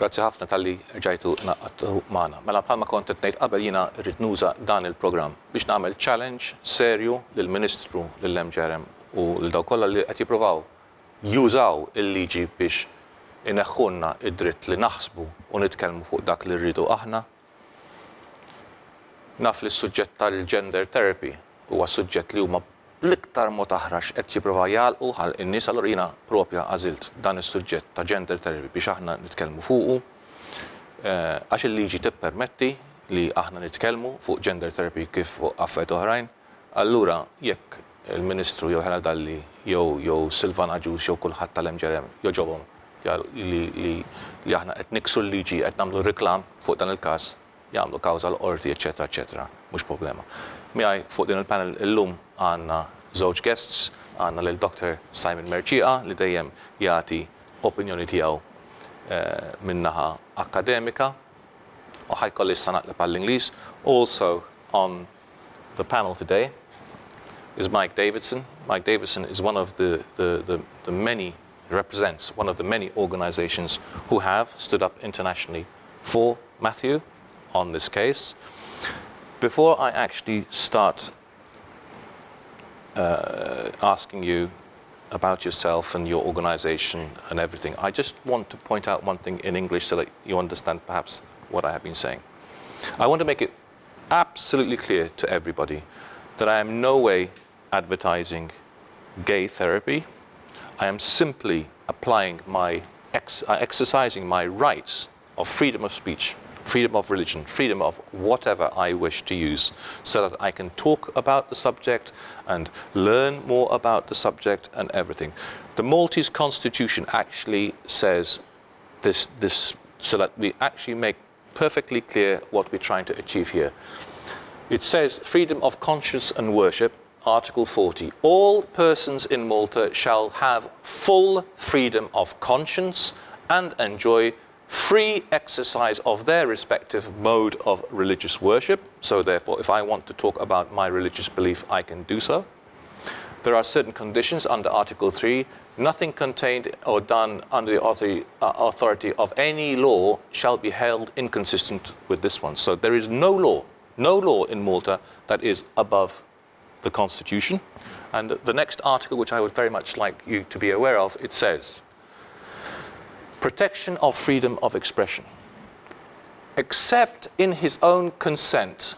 Grazzi ħafna tal-li rġajtu naqqattu magħna. Mela bħalma kont qed ngħid qabel jiena rrid nuża dan il-programm biex nagħmel challenge serju lill-Ministru lill-MGRM u lil dawk kollha li qed jippruvaw jużaw il-liġi biex ineħħulna id-dritt li naħsbu u nitkellmu fuq dak li rridu aħna. Naf li s-suġġett tal-gender therapy huwa suġġett li huma bl-iktar mod aħrax qed jippruvaw jgħalqu ħal in-nies, allura jiena proprja għażilt dan is-suġġett ta' gender therapy biex aħna nitkellmu fuqu għax il-liġi tippermetti li aħna nitkellmu fuq gender therapy kif fuq affarijiet oħrajn. Allura jekk il-Ministru jew Ħela Dalli jew Silvana Ġus jew kulħadd tal-MGRM joġobhom li aħna qed niksu l-liġi qed nagħmlu riklam fuq dan il-każ jagħmlu kawża l-qorti, eċetera, mhux problema. Miegħi fuq din il-panel illum għandna żewġ guests, għandna lil Dr. Simon Merċieqa li dejjem jagħti opinjoni tiegħu min-naħa akademika u ħajkolli issa naqleb għall-Ingliż. Also on the panel today is Mike Davidson. Mike Davidson is one of the many, represents one of the many organizations who have stood up internationally for Matthew on this case. Before I actually start asking you about yourself and your organization and everything, I just want to point out one thing in English so that you understand perhaps what I have been saying. I want to make it absolutely clear to everybody that I am in no way advertising gay therapy. I am simply applying exercising my rights of freedom of speech, freedom of religion, freedom of whatever I wish to use, so that I can talk about the subject and learn more about the subject and everything. The Maltese Constitution actually says this so that we actually make perfectly clear what we're trying to achieve here. It says freedom of conscience and worship, Article 40. All persons in Malta shall have full freedom of conscience and enjoy free exercise of their respective mode of religious worship. So therefore, if I want to talk about my religious belief, I can do so. There are certain conditions under Article 3. Nothing contained or done under the authority of any law shall be held inconsistent with this one. So there is no law in Malta that is above the Constitution. And the next article, which I would very much like you to be aware of, it says, protection of freedom of expression. Except in his own consent,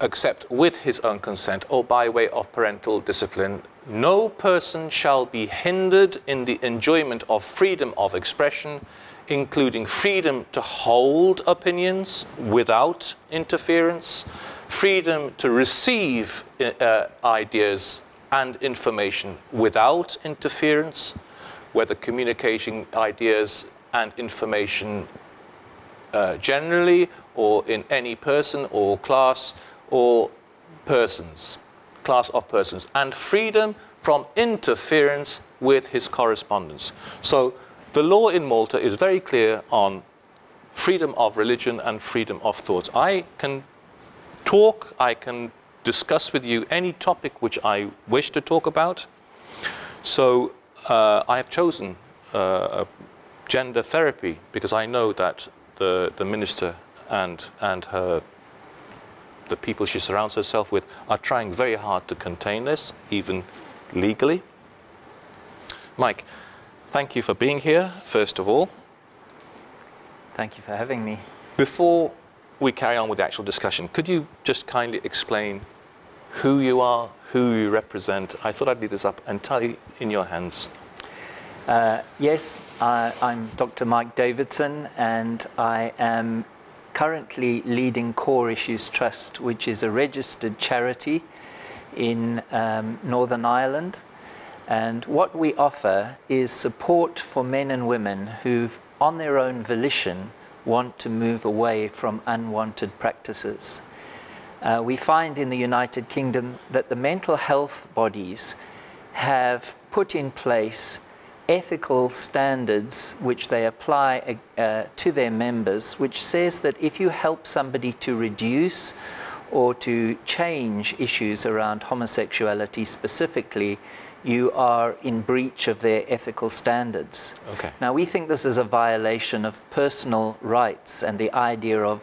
except with his own consent or by way of parental discipline, no person shall be hindered in the enjoyment of freedom of expression, including freedom to hold opinions without interference, freedom to receive ideas and information without interference, whether communicating ideas and information generally or in any person or class or persons, class of persons, and freedom from interference with his correspondence. So the law in Malta is very clear on freedom of religion and freedom of thought. I can talk, I can discuss with you any topic which I wish to talk about. So I have chosen gender therapy because I know that the minister and the people she surrounds herself with are trying very hard to contain this, even legally. Mike, thank you for being here, first of all. Thank you for having me. Before we carry on with the actual discussion, could you just kindly explain who you are, who you represent? I thought I'd leave this up entirely in your hands. Yes, I'm Dr. Mike Davidson, and I am currently leading Core Issues Trust, which is a registered charity in Northern Ireland. And what we offer is support for men and women who, on their own volition, want to move away from unwanted practices. We find in the United Kingdom that the mental health bodies have put in place ethical standards which they apply to their members, which says that if you help somebody to reduce or to change issues around homosexuality specifically, you are in breach of their ethical standards. Okay. Now, we think this is a violation of personal rights and the idea of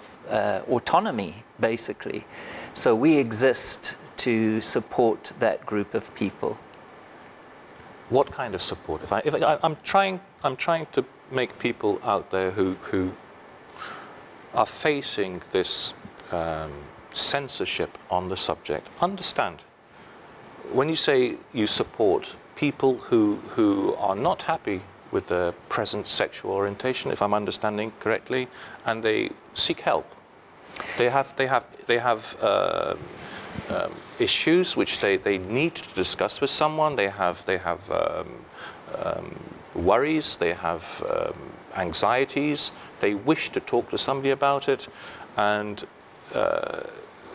autonomy, basically. So we exist to support that group of people. What kind of support? I'm trying to make people out there who are facing this censorship on the subject understand. When you say you support people who are not happy with their present sexual orientation, if I'm understanding correctly, and they seek help, they have issues which they need to discuss with someone. They have worries. They have anxieties. They wish to talk to somebody about it, and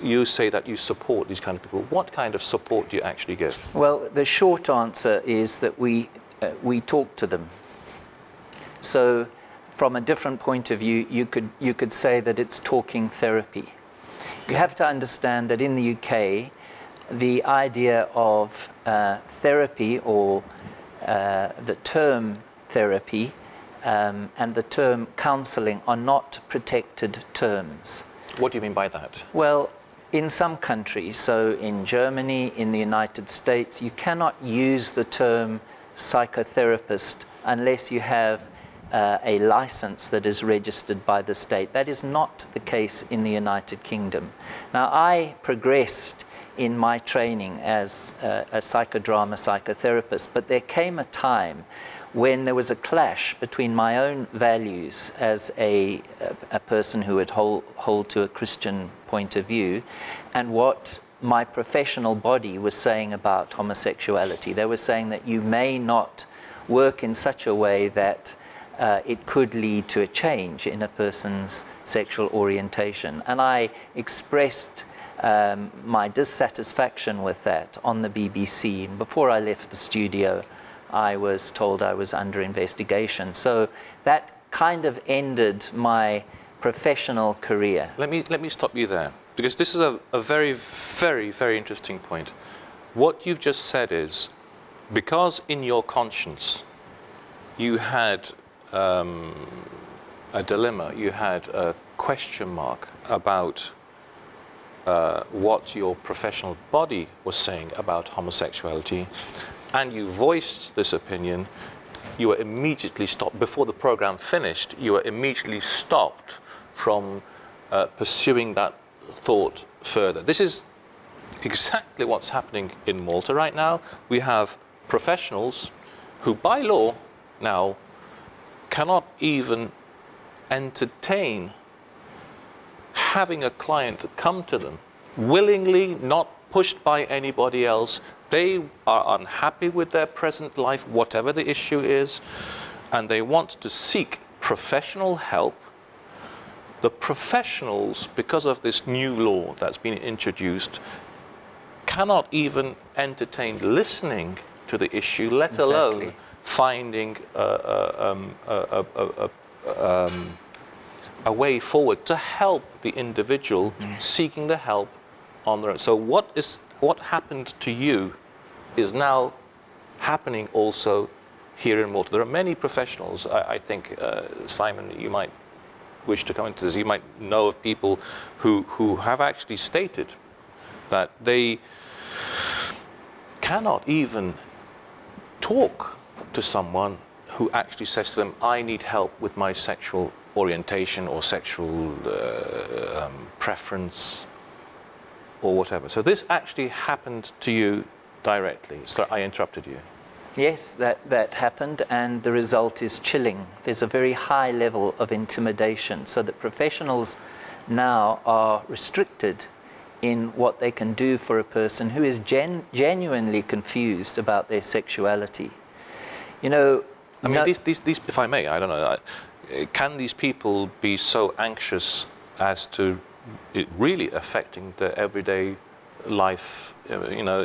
you say that you support these kind of people. What kind of support do you actually give? Well, the short answer is that we talk to them. So, from a different point of view, you could say that it's talking therapy. You have to understand that in the UK, the idea of therapy, or the term therapy and the term counselling, are not protected terms. What do you mean by that? Well, in some countries, so in Germany, in the United States, you cannot use the term psychotherapist unless you have a license that is registered by the state. That is not the case in the United Kingdom. Now, I progressed in my training as a psychodrama psychotherapist, but there came a time when there was a clash between my own values as a person who would hold to a Christian point of view, and what my professional body was saying about homosexuality. They were saying that you may not work in such a way that it could lead to a change in a person's sexual orientation. And I expressed my dissatisfaction with that on the BBC. And before I left the studio, I was told I was under investigation. So that kind of ended my professional career. Let me stop you there, because this is a very, very, very interesting point. What you've just said is, because in your conscience you had a dilemma, you had a question mark about what your professional body was saying about homosexuality, and you voiced this opinion, you were immediately stopped. Before the program finished, you were immediately stopped from pursuing that thought further. This is exactly what's happening in Malta right now. We have professionals who, by law now, cannot even entertain having a client come to them willingly, not pushed by anybody else. They are unhappy with their present life, whatever the issue is, and they want to seek professional help. The professionals, because of this new law that's been introduced, cannot even entertain listening to the issue, let alone finding a way forward to help the individual seeking the help on their own. So what happened to you is now happening also here in Malta. There are many professionals. I think, Simon, you might wish to come into this. You might know of people who have actually stated that they cannot even talk to someone who actually says to them, I need help with my sexual orientation or sexual preference or whatever. So this actually happened to you directly. So I interrupted you. Yes, that happened, and the result is chilling. There's a very high level of intimidation, so that professionals now are restricted in what they can do for a person who is genuinely confused about their sexuality. You know, I mean, these, if I may, I don't know, can these people be so anxious as to it really affecting their everyday life? You know,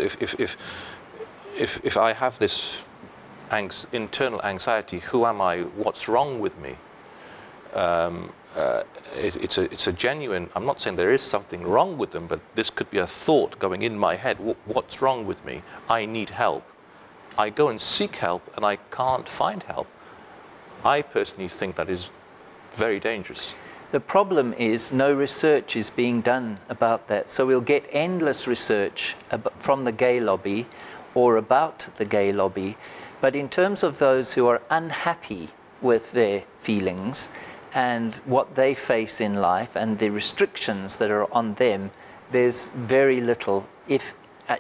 if I have this internal anxiety, who am I? What's wrong with me? it's a genuine, I'm not saying there is something wrong with them, but this could be a thought going in my head, what's wrong with me? I need help. I go and seek help and I can't find help. I personally think that is very dangerous. The problem is no research is being done about that. So we'll get endless research from the gay lobby or about the gay lobby. But in terms of those who are unhappy with their feelings and what they face in life and the restrictions that are on them, there's very little,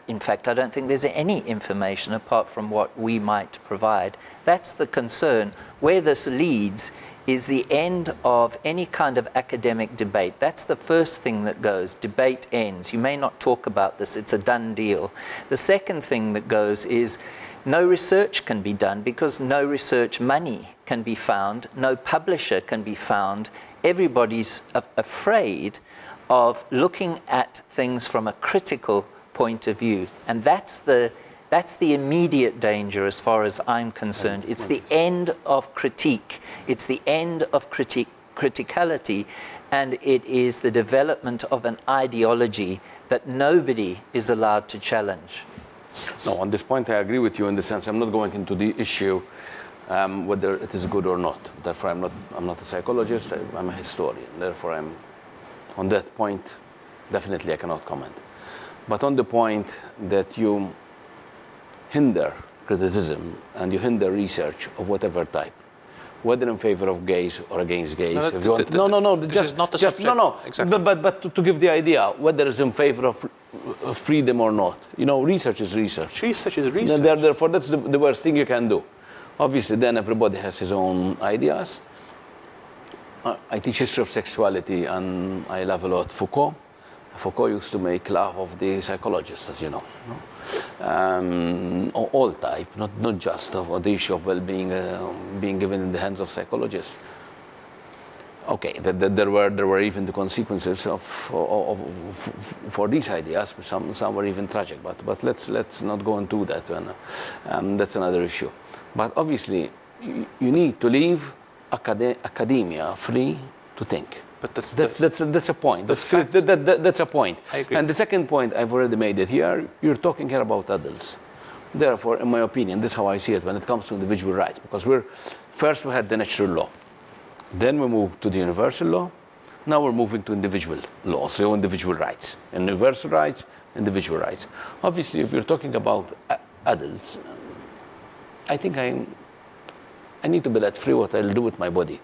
in fact, I don't think there's any information apart from what we might provide. That's the concern. Where this leads is the end of any kind of academic debate. That's the first thing that goes. Debate ends. You may not talk about this. It's a done deal. The second thing that goes is no research can be done because no research money can be found. No publisher can be found. Everybody's afraid of looking at things from a critical point of view. And that's the immediate danger as far as I'm concerned. It's the end of critique. It's the end of criticality, and it is the development of an ideology that nobody is allowed to challenge. No, on this point I agree with you in the sense I'm not going into the issue whether it is good or not. Therefore I'm not a psychologist, I'm a historian. Therefore on that point definitely I cannot comment. But on the point that you hinder criticism and you hinder research of whatever type, whether in favor of gays or against gays. This is not the subject. Exactly. But to give the idea, whether it's in favor of freedom or not, research is research. Research is research. Therefore, that's the worst thing you can do. Obviously, then everybody has his own ideas. I teach history of sexuality and I love a lot Foucault. Foucault used to make laugh of the psychologists, as you know. All type, not just of the issue of well-being being given in the hands of psychologists. Okay, there were even the consequences for these ideas. Some were even tragic, but let's not go into that. That's another issue. But obviously, you need to leave academia free to think. But that's a point. That's a point. I agree. And the second point, I've already made it here. You're talking here about adults. Therefore, in my opinion, this is how I see it when it comes to individual rights. Because first we had the natural law. Then we moved to the universal law. Now we're moving to individual law, so individual rights. Universal rights, individual rights. Obviously, if you're talking about adults, I think I need to be let free what I'll do with my body,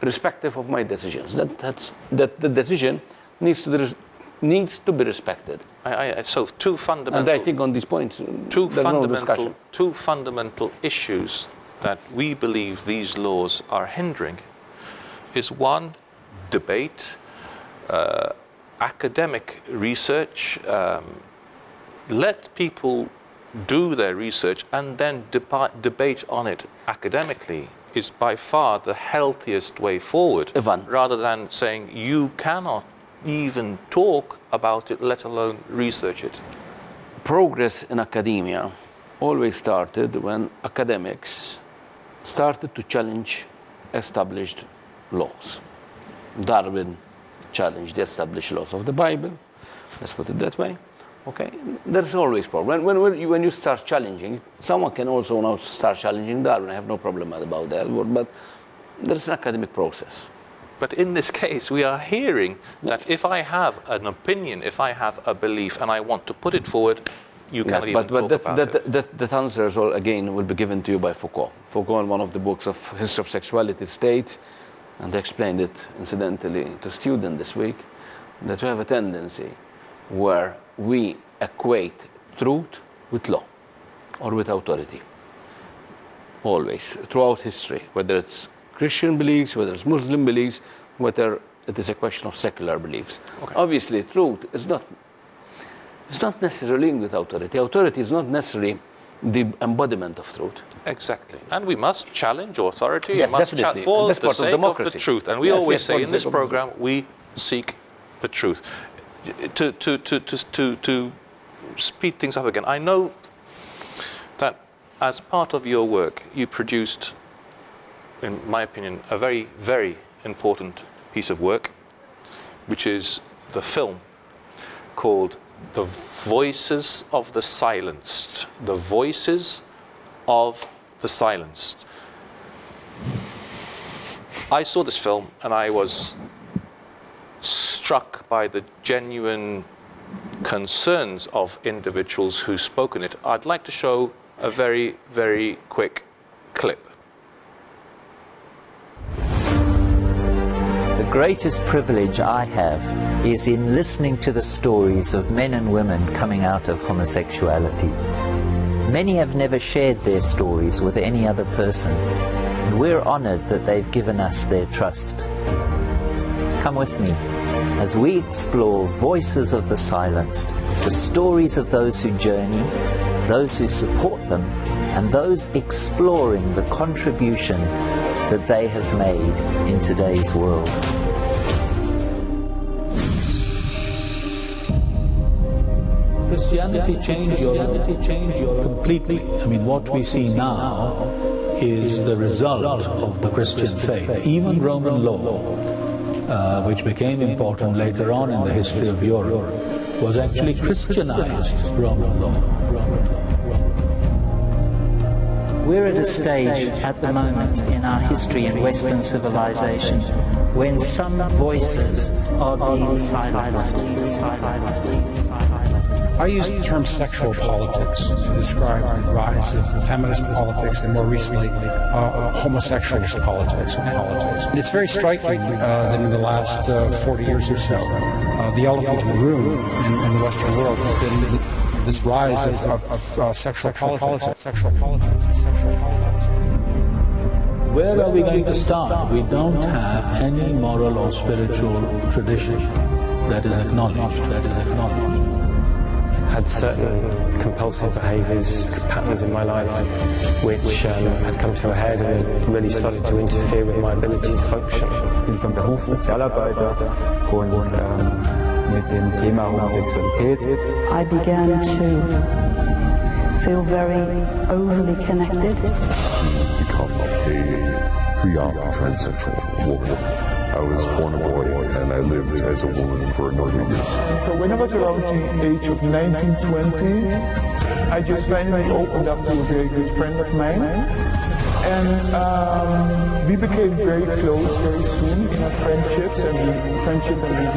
irrespective of my decisions. That the decision needs to be respected. So two fundamental. And I think on these points, there's no discussion. Two fundamental issues that we believe these laws are hindering is one, debate, academic research. Let people do their research and then debate on it academically is by far the healthiest way forward, Ivan. Rather than saying you cannot even talk about it, let alone research it. Progress in academia always started when academics started to challenge established laws. Darwin challenged the established laws of the Bible, let's put it that way. Okay, there's always problem. When you start challenging, someone can also now start challenging Darwin. I have no problem about that, but there's an academic process. But in this case, we are hearing that if I have an opinion, if I have a belief, and I want to put it forward, you cannot even talk about it. That answers all again will be given to you by Foucault. Foucault, in one of the books of History of Sexuality, states, and I explained it incidentally to students this week, that we have a tendency where we equate truth with law or with authority. Always, throughout history, whether it's Christian beliefs, whether it's Muslim beliefs, whether it is a question of secular beliefs. Okay. Obviously, truth is not necessarily linked with authority. Authority is not necessarily the embodiment of truth. Exactly. And we must challenge authority. Yes, we must definitely. for that's the part sake of of the truth. And we always say in this program, we seek the truth. To speed things up again, I know that as part of your work, you produced, in my opinion, a very, very important piece of work, which is the film called The Voices of the Silenced. The Voices of the Silenced. I saw this film and I was struck by the genuine concerns of individuals who spoke in it. I'd like to show a very, very quick clip. The greatest privilege I have is in listening to the stories of men and women coming out of homosexuality. Many have never shared their stories with any other person, and we're honored that they've given us their trust. Come with me as we explore voices of the silenced, the stories of those who journey, those who support them, and those exploring the contribution that they have made in today's world. Christianity changed Europe completely. I mean, what we see now is the result of the Christian faith. Even Roman law, which became important later on in the history of Europe, was actually Christianized Roman law. We're at a stage at the moment in our history in Western civilization when some voices are being silenced. I use the term sexual politics to describe the rise of feminist politics and more recently homosexualist politics. And it's very striking that in the last 40 years or so, the elephant in the room in the Western world has been this rise of sexual politics. Where are we going to start? We don't have any moral or spiritual tradition that is acknowledged. Had certain compulsive behaviours, patterns in my life, which had come to a head and really started to interfere with my ability to function. Ich bin vom Beruf Sozialarbeiter und mit dem Thema Homosexualität. I began to feel very overly connected. Become a pre-op transsexual woman. I was born a boy and I lived as a woman for a number of years. So when I was around the age of 19, 20, I just finally opened up to a very good friend of mine. And we became very close very soon in our friendships and we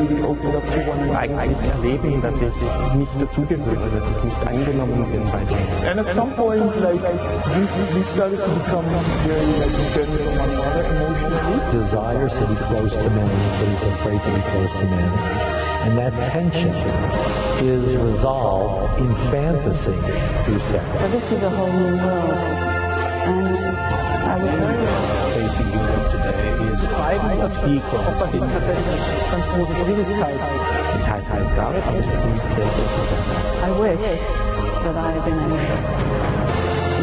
really opened up to one another. Eigentlich erleben, dass ich nicht dazugehöre, dass ich nicht angenommen bin bei denen. And at some point, like, we started to become very dependent on one another emotionally. Desires to be close to men, but he's afraid to be close to men. And that tension is resolved in fantasy through sex. So this was a whole new world. And I was very facing Europe today is das Ego. ganz große Schwierigkeit. Ich heiße Gareth und ich bin I wish that I had been able to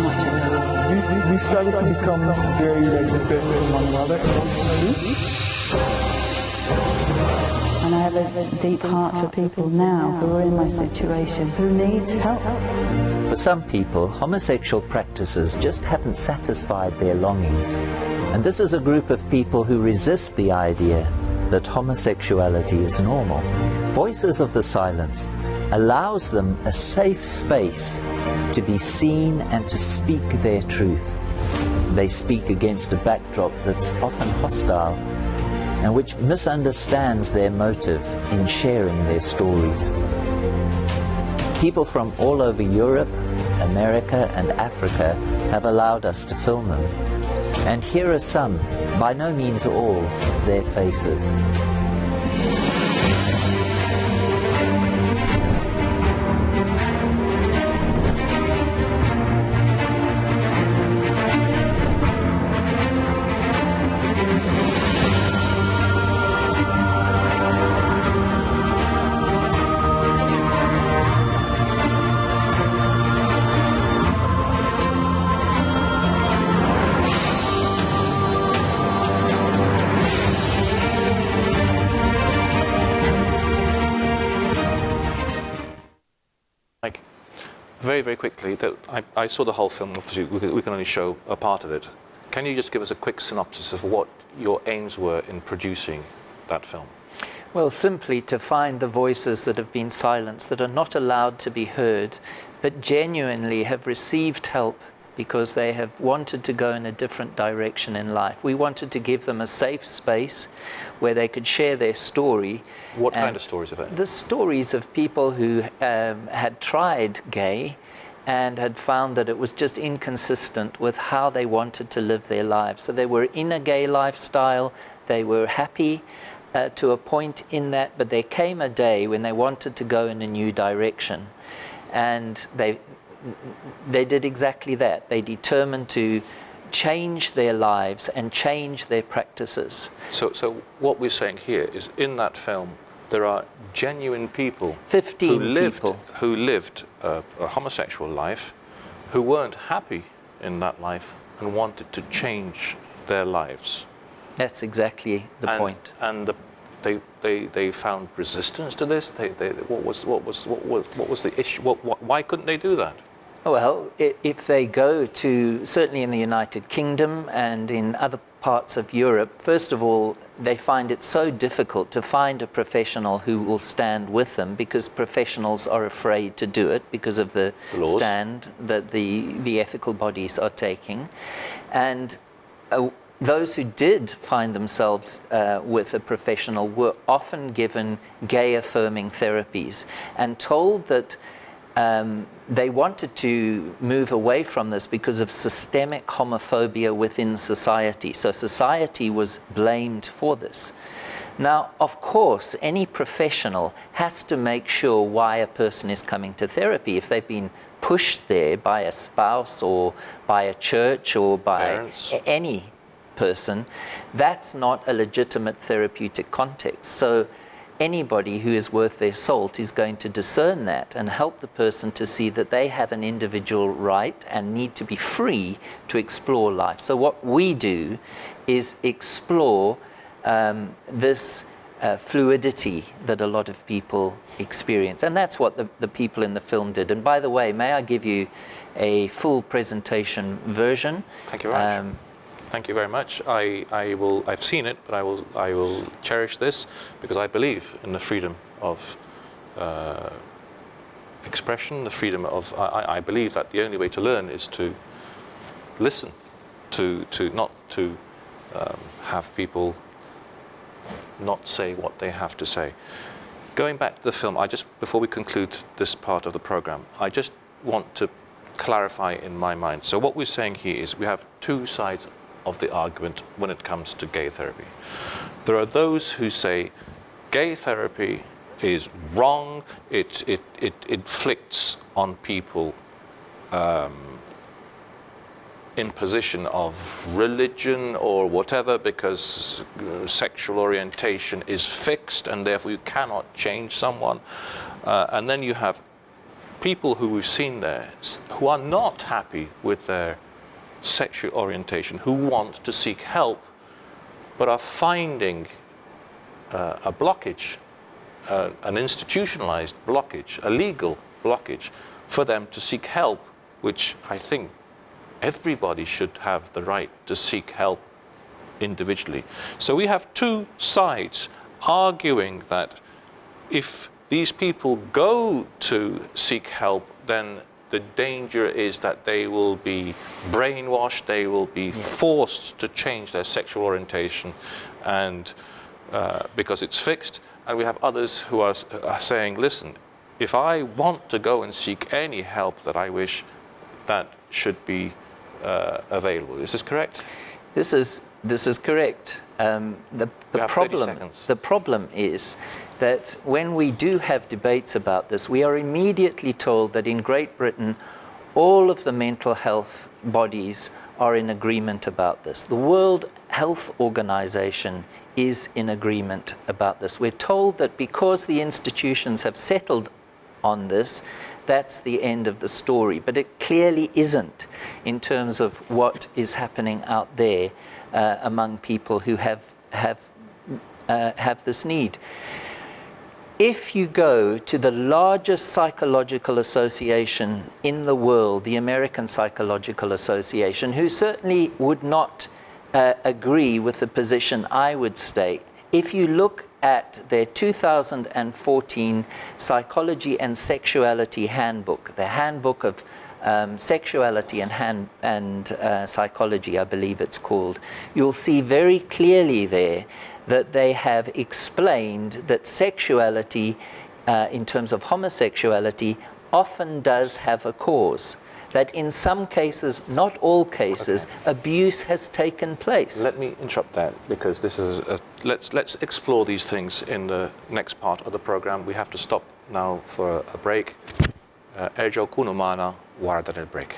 much earlier. We started to become very dependent on one another emotionally. And I have a deep heart for people now who are in my situation, who need help. For some people, homosexual practices just haven't satisfied their longings. And this is a group of people who resist the idea that homosexuality is normal. Voices of the Silenced allows them a safe space to be seen and to speak their truth. They speak against a backdrop that's often hostile and which misunderstands their motive in sharing their stories. People from all over Europe, America and Africa have allowed us to film them. And here are some, by no means all, of their faces. Very quickly, I saw the whole film. Obviously, we can only show a part of it. Can you just give us a quick synopsis of what your aims were in producing that film? Well, simply to find the voices that have been silenced, that are not allowed to be heard, but genuinely have received help because they have wanted to go in a different direction in life. We wanted to give them a safe space where they could share their story. What kind of stories are they? The stories of people who had tried gay and had found that it was just inconsistent with how they wanted to live their lives. So they were in a gay lifestyle, they were happy to a point in that, but there came a day when they wanted to go in a new direction. And they did exactly that. They determined to change their lives and change their practices. So what we're saying here is, in that film, there are genuine people 15 who lived a homosexual life, who weren't happy in that life and wanted to change their lives. That's exactly the point. And they found resistance to this. What was the issue? Why couldn't they do that? Well, if they go to, certainly in the United Kingdom and in other parts of Europe, first of all, they find it so difficult to find a professional who will stand with them, because professionals are afraid to do it because of the stand that the ethical bodies are taking. And those who did find themselves with a professional were often given gay-affirming therapies and told that they wanted to move away from this because of systemic homophobia within society. So society was blamed for this. Now, of course, any professional has to make sure why a person is coming to therapy. If they've been pushed there by a spouse or by a church or by any person, that's not a legitimate therapeutic context. So anybody who is worth their salt is going to discern that and help the person to see that they have an individual right and need to be free to explore life. So what we do is explore this fluidity that a lot of people experience. And that's what the people in the film did. And by the way, may I give you a full presentation version? Thank you very much. Thank you very much. I've seen it, but I will cherish this because I believe in the freedom of expression, the freedom of, I believe that the only way to learn is to listen, to not to have people not say what they have to say. Going back to the film, before we conclude this part of the program, I just want to clarify in my mind. So what we're saying here is we have two sides of the argument when it comes to gay therapy. There are those who say gay therapy is wrong, it inflicts on people imposition of religion or whatever, because sexual orientation is fixed and therefore you cannot change someone. And then you have people who we've seen there who are not happy with their sexual orientation, who want to seek help but are finding a blockage, an institutionalized blockage, a legal blockage for them to seek help, which I think everybody should have the right to seek help individually. So we have two sides arguing that if these people go to seek help, then the danger is that they will be brainwashed, they will be forced to change their sexual orientation, and because it's fixed. And we have others who are saying, listen, if I want to go and seek any help that I wish, that should be available. Is this correct? This is correct. The problem is that when we do have debates about this, we are immediately told that in Great Britain, all of the mental health bodies are in agreement about this. The World Health Organization is in agreement about this. We're told that because the institutions have settled on this, that's the end of the story. But it clearly isn't in terms of what is happening out there among people who have this need. If you go to the largest psychological association in the world, the American Psychological Association, who certainly would not agree with the position I would state, If you look at their 2014 Psychology and Sexuality Handbook, the Handbook of Sexuality and Psychology, I believe it's called, you'll see very clearly there that they have explained that sexuality, in terms of homosexuality, often does have a cause. That in some cases, not all cases, abuse has taken place. Let me interrupt that, because this is let's explore these things in the next part of the program. We have to stop now for a break. Erjo Kunumana, Warda del break.